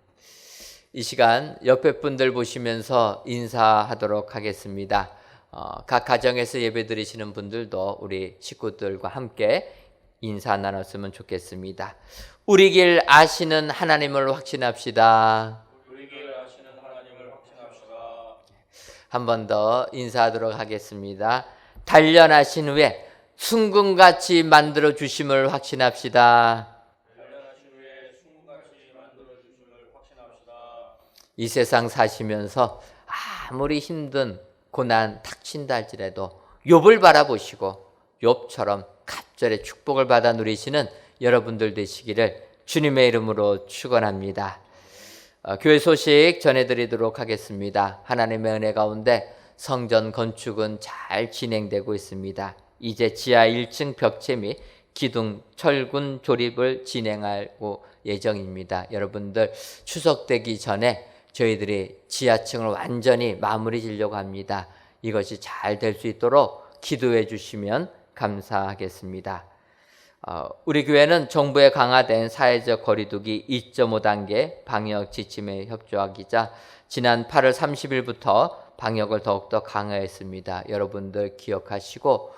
이 시간 옆에 분들 보시면서 인사하도록 하겠습니다. 각 가정에서 예배 드리시는 분들도 우리 식구들과 함께 인사 나눴으면 좋겠습니다. 우리 길 아시는 하나님을 확신합시다. 한 번 더 인사하도록 하겠습니다. 단련하신 후에 순금같이 만들어 주심을 확신합시다. 이 세상 사시면서 아무리 힘든 고난 닥친다 할지라도 욥을 바라보시고 욥처럼 갑절의 축복을 받아 누리시는 여러분들 되시기를 주님의 이름으로 축원합니다. 교회 소식 전해드리도록 하겠습니다. 하나님의 은혜 가운데 성전 건축은 잘 진행되고 있습니다. 이제 지하 1층 벽체 및 기둥 철근 조립을 진행하고 예정입니다. 여러분들 추석 되기 전에 저희들이 지하층을 완전히 마무리 지려고 합니다. 이것이 잘 될 수 있도록 기도해 주시면 감사하겠습니다. 우리 교회는 정부의 강화된 사회적 거리두기 2.5단계 방역 지침에 협조하기자 지난 8월 30일부터 방역을 더욱더 강화했습니다. 여러분들 기억하시고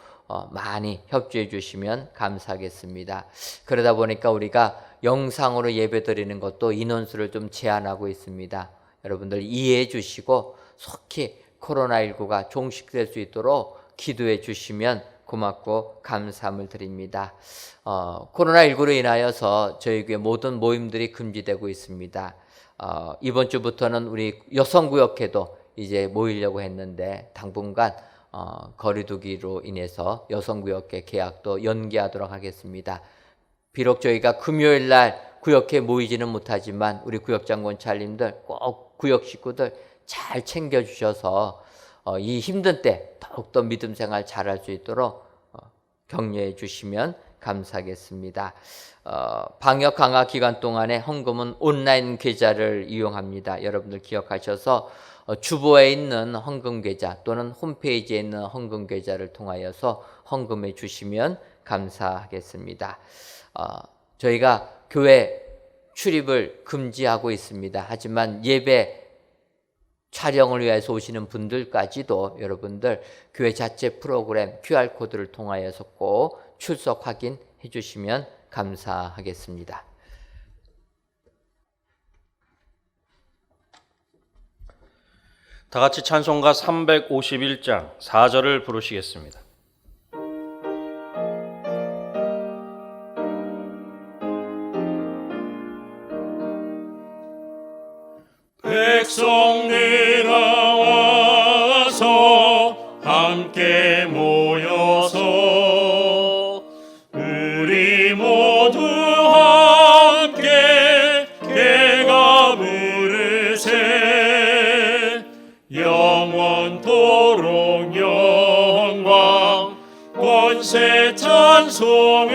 많이 협조해 주시면 감사하겠습니다. 그러다 보니까 우리가 영상으로 예배 드리는 것도 인원수를 좀 제한하고 있습니다. 여러분들 이해해 주시고 속히 코로나19가 종식될 수 있도록 기도해 주시면 고맙고 감사함을 드립니다. 코로나19로 인하여서 저희 교회 모든 모임들이 금지되고 있습니다. 이번 주부터는 우리 여성구역회도 이제 모이려고 했는데 당분간 거리두기로 인해서 여성구역회 계약도 연기하도록 하겠습니다. 비록 저희가 금요일 날 구역회 모이지는 못하지만 우리 구역장군 찰님들 꼭 구역 식구들 잘 챙겨주셔서 이 힘든 때 더욱더 믿음 생활 잘할 수 있도록 격려해 주시면 감사하겠습니다. 방역 강화 기간 동안에 헌금은 온라인 계좌를 이용합니다. 여러분들 기억하셔서 주보에 있는 헌금 계좌 또는 홈페이지에 있는 헌금 계좌를 통하여서 헌금해 주시면 감사하겠습니다. 저희가 교회 출입을 금지하고 있습니다. 하지만 예배 촬영을 위해서 오시는 분들까지도 여러분들 교회 자체 프로그램 QR코드를 통하여서 꼭 출석 확인해 주시면 감사하겠습니다. 다 같이 찬송가 351장 4절을 부르시겠습니다. 백성들아 와서 함께 모여서 우리 모두 함께 개가 부르세 영원토록 영광 권세 찬송을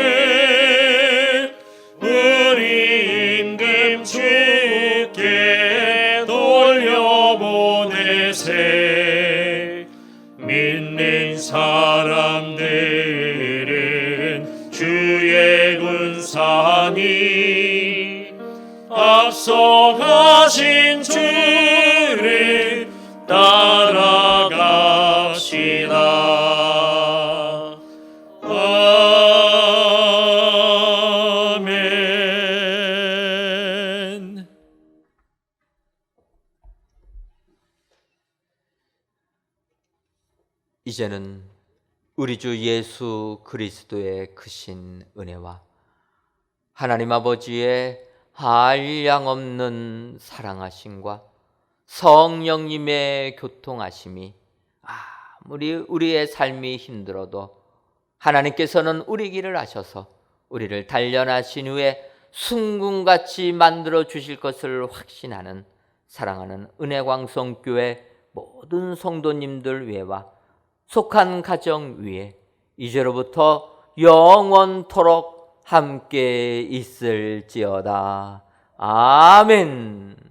우리 되세. 믿는 사람들은 주의 군사니 앞서가신 주를 따라갑시다. 아멘. 이제는 우리 주 예수 그리스도의 크신 은혜와 하나님 아버지의 한량없는 사랑하심과 성령님의 교통하심이 아무리 우리의 삶이 힘들어도 하나님께서는 우리 길을 아셔서 우리를 단련하신 후에 순금같이 만들어 주실 것을 확신하는 사랑하는 은혜광성교회 모든 성도님들 위에와 속한 가정 위에 이제로부터 영원토록 함께 있을지어다. 아멘.